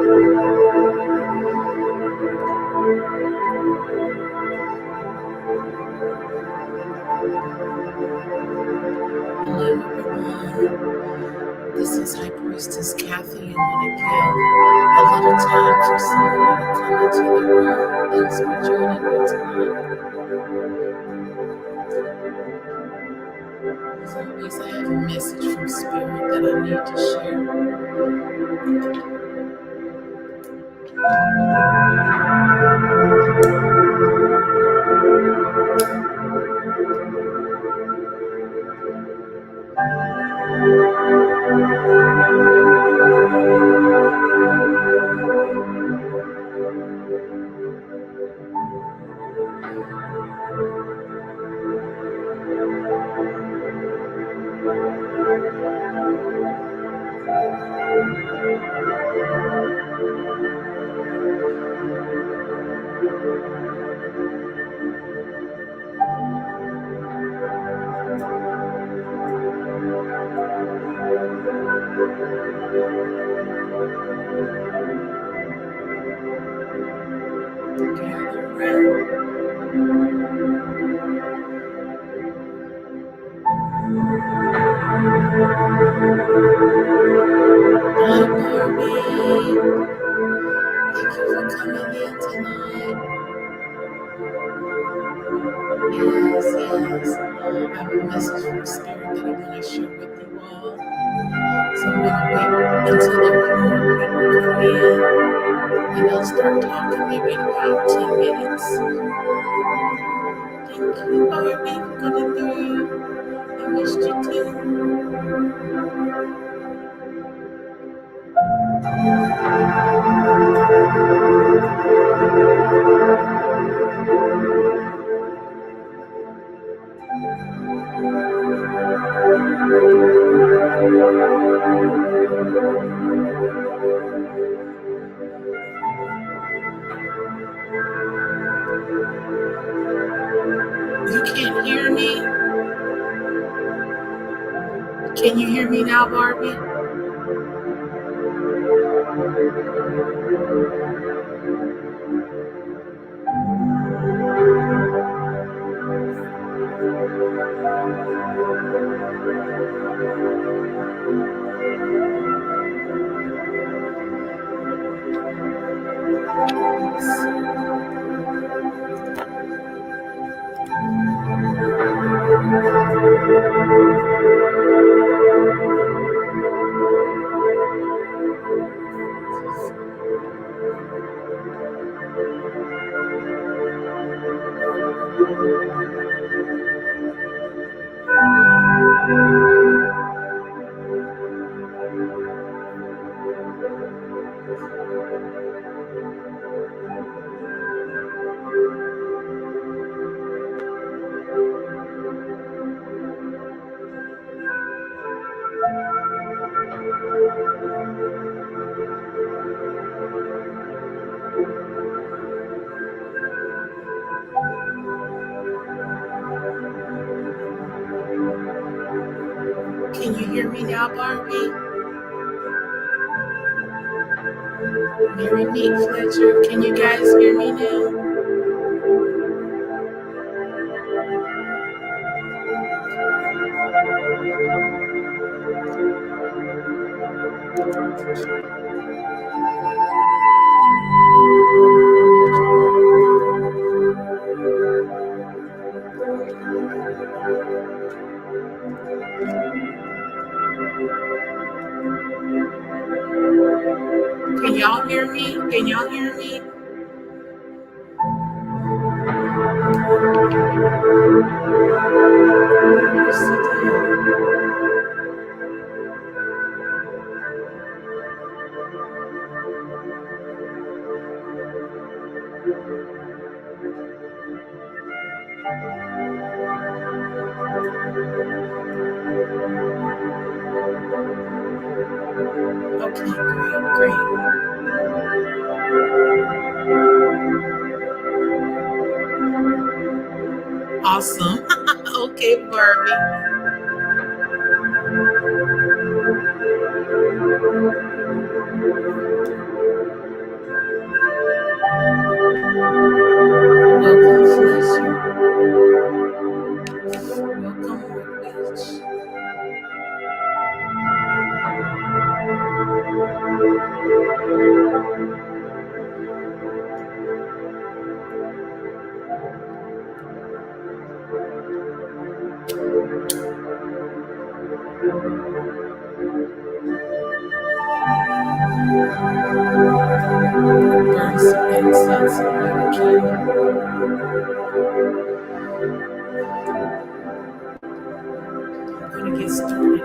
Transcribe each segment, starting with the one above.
Hello everyone, this is High Priestess Kathie. I'm going to give a little time for someone to come into the room. Thanks for joining me tonight. As always, I have a message from Spirit that I need to share. Gather round. Hi Barbie, thank you for coming in tonight. Yes, I have a message from Spirit that I'm going to share with you all. So I'm going to wait until there are more people come in, and I'll start talking maybe in about 10 minutes. Thank you, Barbie, for coming through. I missed you too. You can't hear me? Can you hear me now, Barbie? Can you hear me now, Barbie? Mary Meek Fletcher, can you guys hear me now? Can y'all hear me? Can y'all hear me? Okay, great. Awesome. Okay, Barbie. Burn some incense and light a candle. I'm going to get started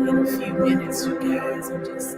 in a few minutes, you guys. I'm just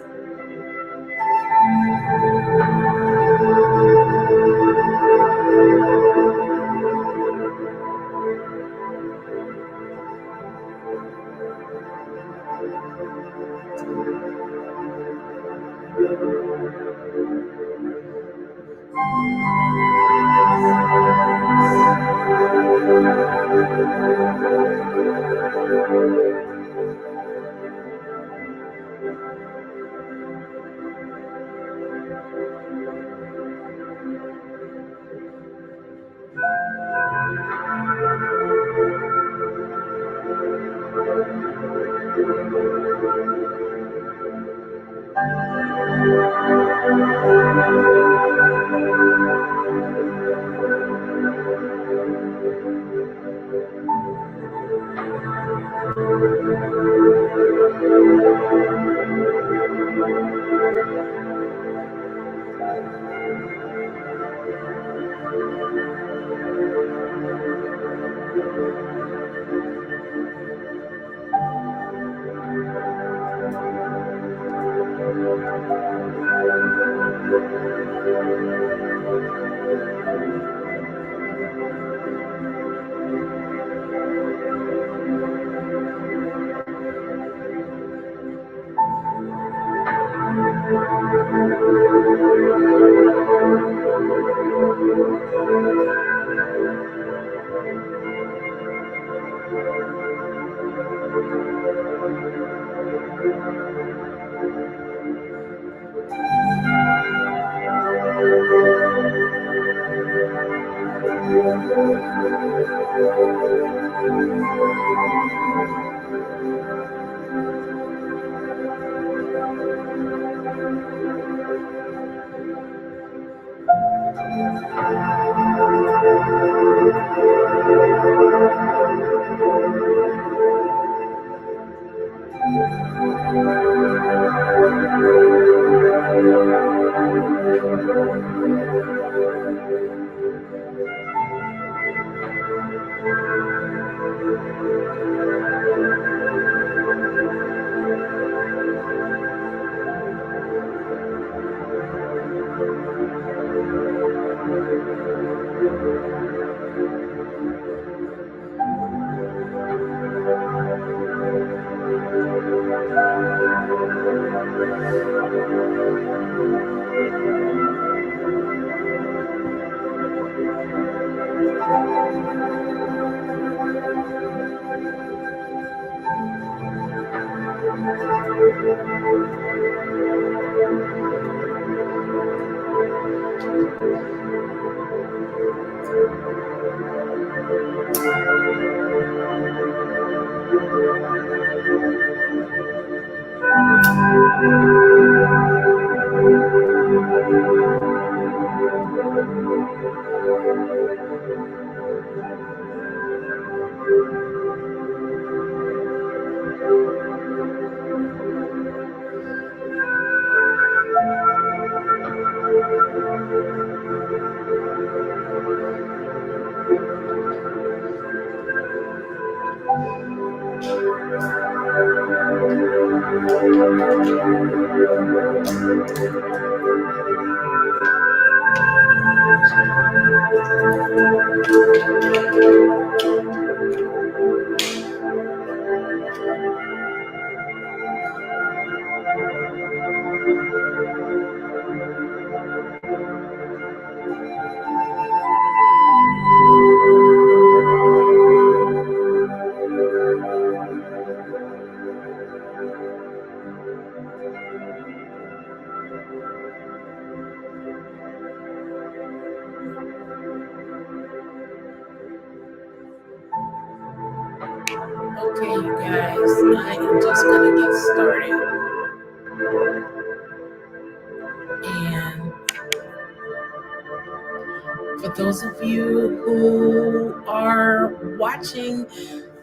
okay, you guys. I am just gonna get started. And for those of you who are watching,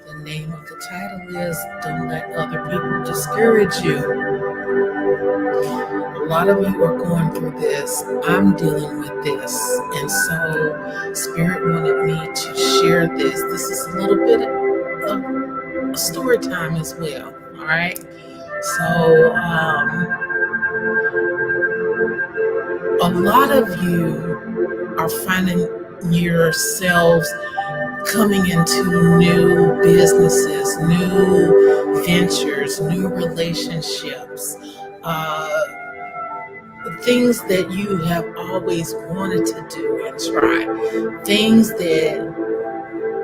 the name of the title is Don't Let Other People Discourage You. A lot of you are going through this. I'm dealing with this. And so Spirit wanted me to share this. This is a little bit of a story time as well. All right. So a lot of you are finding yourselves coming into new businesses, new ventures, new relationships, things that you have always wanted to do and try, things that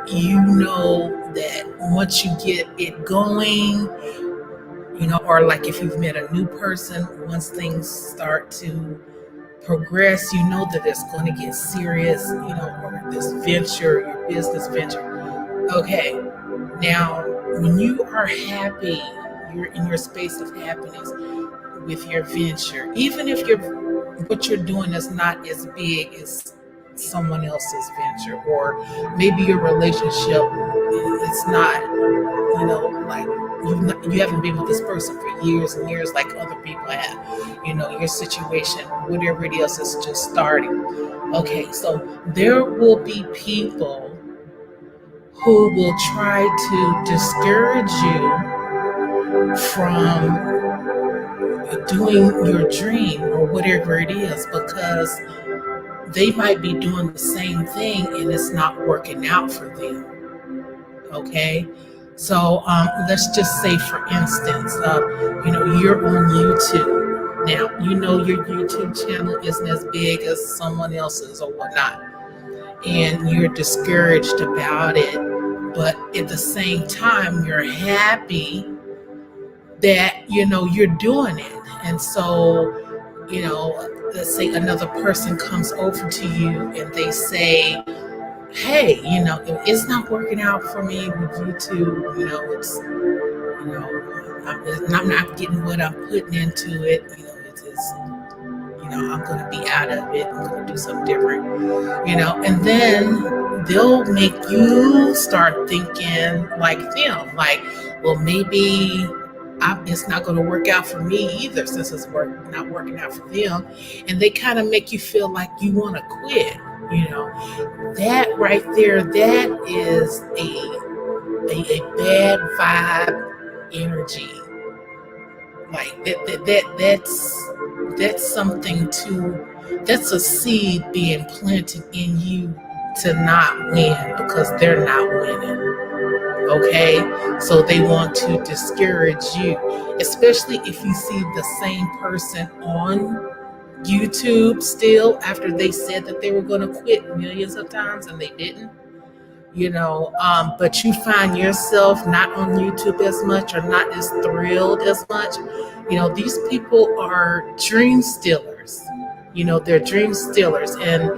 you know that once you get it going, or like if you've met a new person, once things start to progress, you know that it's going to get serious, or this venture, your business venture. Okay, now when you are happy, you're in your space of happiness with your venture, even if what you're doing is not as big as someone else's venture, or maybe your relationship is not, like you haven't been with this person for years and years like other people have, your situation, whatever it is just starting. Okay, so there will be people who will try to discourage you from doing your dream or whatever it is, because they might be doing the same thing and it's not working out for them. Okay, so let's just say, for instance, you're on YouTube. Now, your YouTube channel isn't as big as someone else's or whatnot, and you're discouraged about it, but at the same time, you're happy that, you're doing it. And so, let's say another person comes over to you and they say, hey, it's not working out for me with YouTube, I'm not getting what I'm putting into it, I'm going to be out of it, I'm going to do something different, and then they'll make you start thinking like them, like, well, maybe it's not going to work out for me either, since it's not working out for them. And they kind of make you feel like you want to quit. That right there, that is a bad vibe energy. Like that's something that's a seed being planted in you to not win, because they're not winning. Okay, so they want to discourage you, especially if you see the same person on YouTube still after they said that they were going to quit millions of times and they didn't, but you find yourself not on YouTube as much or not as thrilled as much. These people are dream stealers. They're dream stealers, and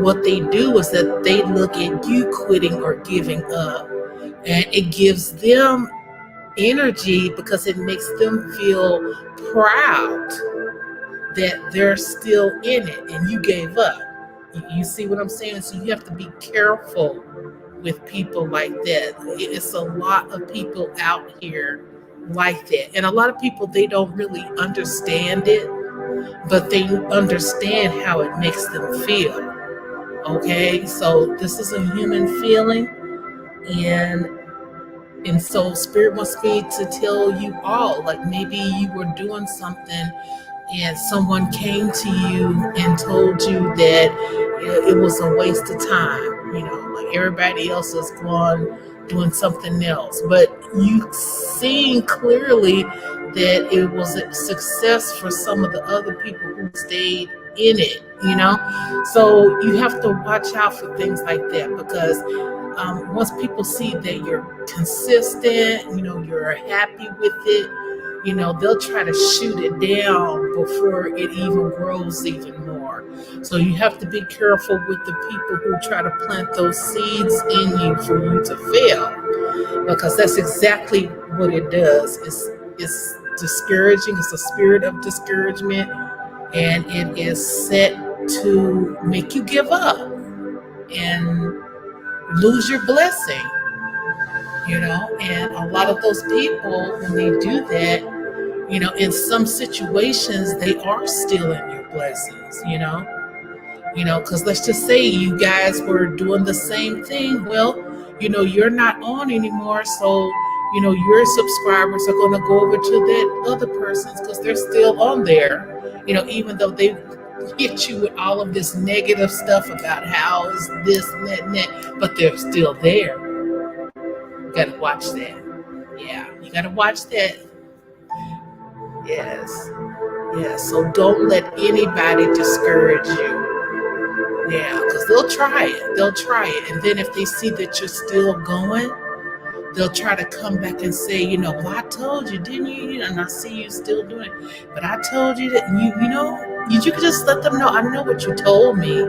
what they do is that they look at you quitting or giving up, and it gives them energy because it makes them feel proud that they're still in it and you gave up. You see what I'm saying? So you have to be careful with people like that. It's a lot of people out here like that. And a lot of people, they don't really understand it, but they understand how it makes them feel. Okay? So this is a human feeling, and so Spirit wants me to tell you all, like, maybe you were doing something and someone came to you and told you that it was a waste of time, like everybody else is going doing something else, but you seeing clearly that it was a success for some of the other people who stayed in it, so you have to watch out for things like that, because once people see that you're consistent, you're happy with it, they'll try to shoot it down before it even grows even more. So you have to be careful with the people who try to plant those seeds in you for you to fail, because that's exactly what it does. It's discouraging. It's a spirit of discouragement, and it is set to make you give up and lose your blessing. And a lot of those people, when they do that, in some situations, they are stealing your blessings, because let's just say you guys were doing the same thing. Well, you're not on anymore. So, your subscribers are going to go over to that other person's because they're still on there, even though they hit you with all of this negative stuff about how is this and that and that, but they're still there. You got to watch that. Yeah, you got to watch that. Yes. Yeah, so don't let anybody discourage you. Yeah, because they'll try it. They'll try it. And then if they see that you're still going, they'll try to come back and say, well, I told you, didn't you? And I see you still doing it. But I told you that, you can just let them know, I know what you told me,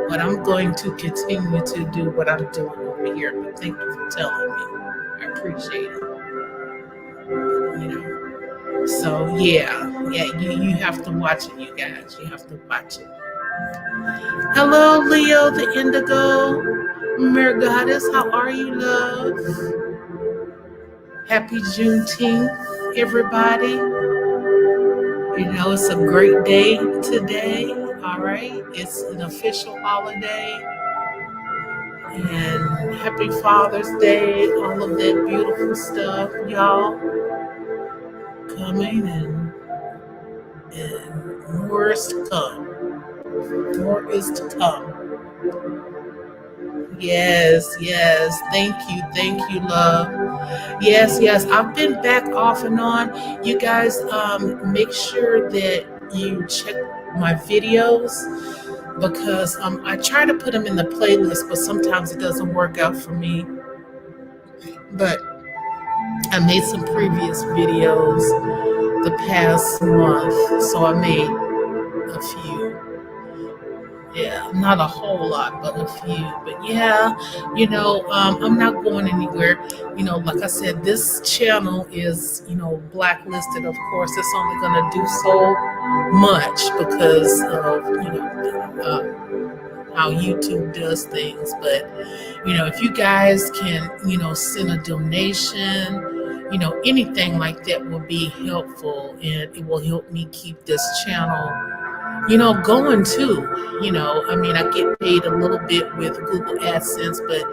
but I'm going to continue to do what I'm doing over here. But thank you for telling me. I appreciate it. So yeah, you have to watch it, you guys. You have to watch it. Hello, Leo, the Indigo. Mary Goddess, how are you, love? Happy Juneteenth, everybody. It's a great day today. All right, it's an official holiday. And happy Father's Day, all of that beautiful stuff, y'all. Coming and more is to come. More is to come. Yes. Thank you, love. Yes. I've been back off and on. You guys, make sure that you check my videos because I try to put them in the playlist, but sometimes it doesn't work out for me. But I made some previous videos the past month, so I made a few. Yeah, not a whole lot, but a few. But yeah, I'm not going anywhere. Like I said, this channel is, blacklisted. Of course, it's only going to do so much because of, how YouTube does things. But, if you guys can, send a donation, anything like that will be helpful, and it will help me keep this channel going too. I get paid a little bit with Google AdSense, but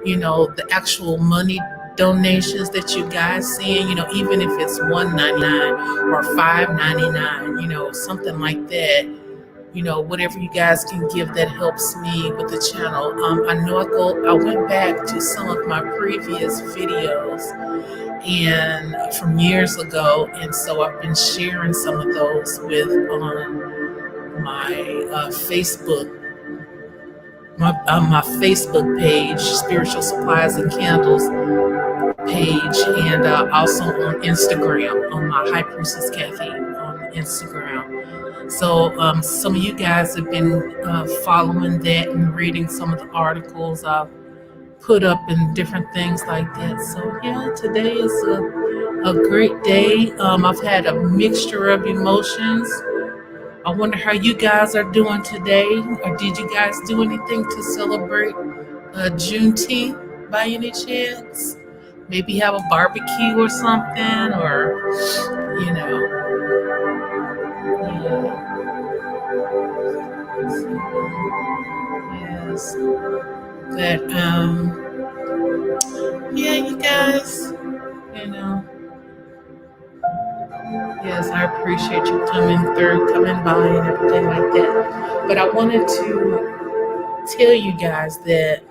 the actual money donations that you guys seeing, even if it's $1.99 or $5.99, something like that, whatever you guys can give that helps me with the channel. I went back to some of my previous videos and from years ago, and so I've been sharing some of those on my Facebook, my Facebook page, Spiritual Supplies and Candles page, and also on Instagram, on my High Priestess Kathie on Instagram. So some of you guys have been following that and reading some of the articles I've put up and different things like that. So yeah, today is a great day. I've had a mixture of emotions. I wonder how you guys are doing today, or did you guys do anything to celebrate Juneteenth by any chance? Maybe have a barbecue or something, or yeah. Yes, but yeah, you guys, yes, I appreciate you coming by and everything like that. But I wanted to tell you guys that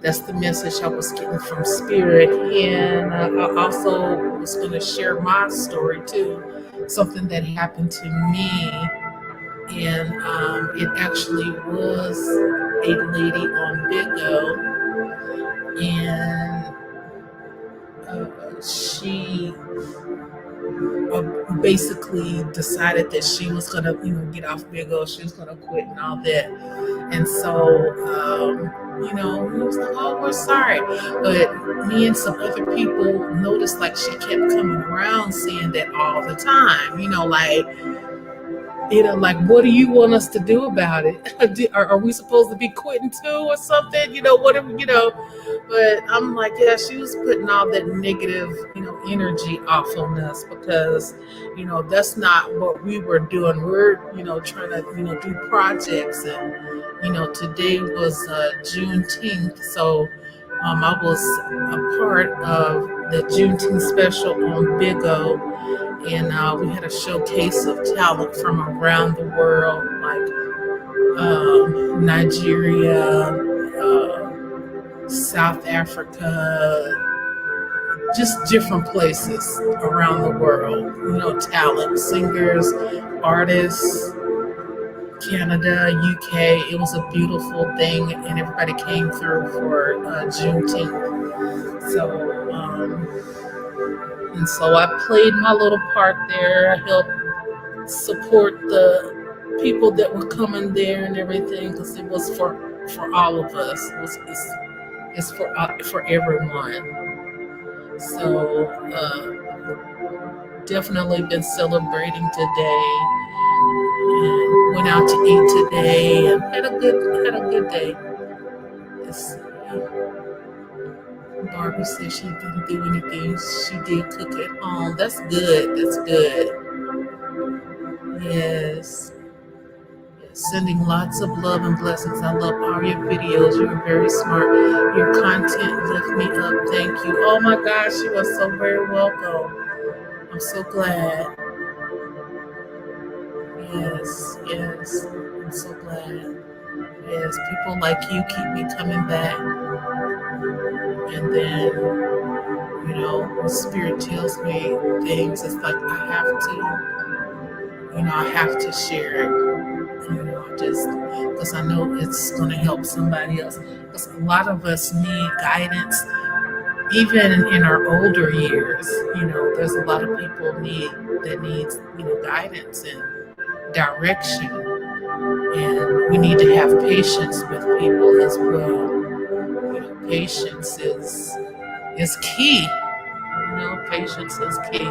that's the message I was getting from Spirit. And I also was going to share my story too, something that happened to me. And it actually was a lady on Bigo. And she basically decided that she was gonna, get off Big O. She was gonna quit and all that. And so, he was like, "Oh, we're sorry," but me and some other people noticed like she kept coming around saying that all the time. Like, what do you want us to do about it? Are we supposed to be quitting too or something? Whatever, But I'm like, yeah, she was putting all that negative, energy off on us because, that's not what we were doing. We're, trying to, do projects. And, today was Juneteenth. So I was a part of the Juneteenth special on Big O. And we had a showcase of talent from around the world, like Nigeria, South Africa, just different places around the world. Talent, singers, artists, Canada, UK. It was a beautiful thing, and everybody came through for Juneteenth. So I played my little part there. I helped support the people that were coming there and everything because it was for all of us. It's for everyone. So definitely been celebrating today and went out to eat today and had a good day. Barbie said she didn't do anything. She did cook at home. That's good. That's good. Yes. Sending lots of love and blessings. I love all your videos. You're very smart. Your content lift me up. Thank you. Oh my gosh, you are so very welcome. I'm so glad. Yes. I'm so glad. Yes, people like you keep me coming back. And then, when Spirit tells me things, it's like I have to share it. Just because I know it's going to help somebody else. Because a lot of us need guidance, even in our older years. There's a lot of people that needs guidance and direction, and we need to have patience with people as well. Patience is key. Patience is key.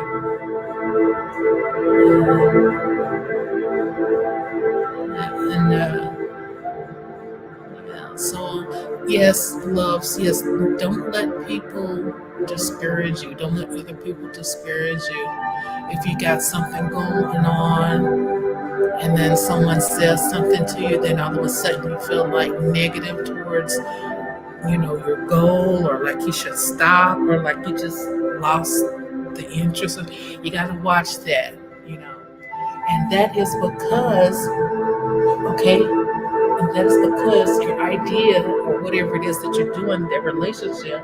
So, yes, loves, yes, don't let people discourage you. Don't let other people discourage you. If you got something going on and then someone says something to you, then all of a sudden you feel like negative towards, your goal, or like you should stop, or like you just lost the interest. You got to watch that, And that is because, your idea or whatever it is that you're doing in that relationship,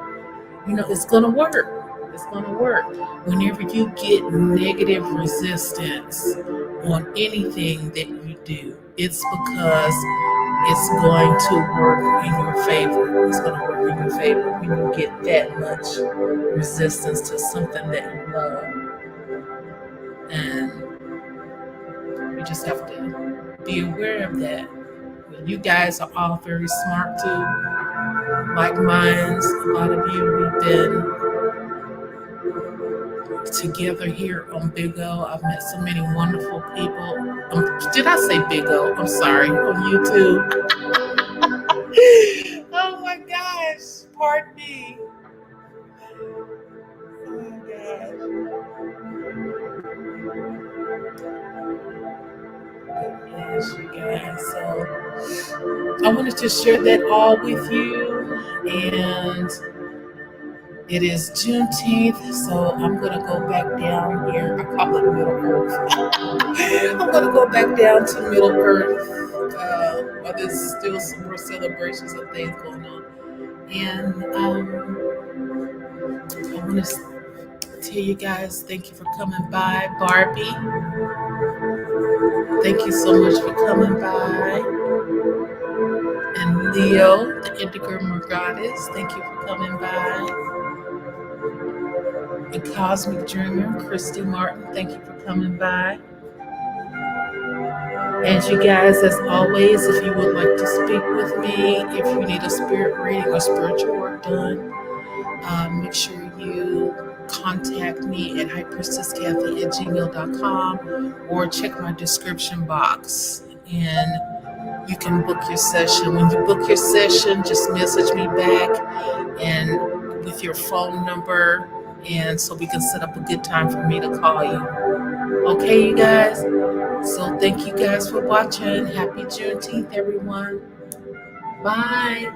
it's going to work. It's going to work. Whenever you get negative resistance on anything that you do, it's because it's going to work in your favor. It's going to work in your favor when you get that much resistance to something that you love. And you just have to be aware of that. You guys are all very smart too. Like minds, a lot of you, we've been together here on Big O. I've met so many wonderful people. Did I say Big O? I'm sorry, on YouTube. Oh my gosh, pardon me. Oh my gosh. Yes, you guys. So I wanted to share that all with you, and it is Juneteenth, so I'm going to go back down here. I call it Middle Earth. I'm going to go back down to Middle Earth while there's still some more celebrations and things going on. And I want to tell you guys, thank you for coming by. Barbie, thank you so much for coming by. And Leo, the Indigo Goddess, thank you for coming by. A Cosmic Dreamer, Christy Martin, thank you for coming by. And you guys, as always, if you would like to speak with me, if you need a spirit reading or spiritual work done, make sure you contact me at highpriestesskathie@gmail.com or check my description box and you can book your session. When you book your session, just message me back and with your phone number, and so we can set up a good time for me to call you. Okay, you guys? So thank you guys for watching. Happy Juneteenth, everyone. Bye.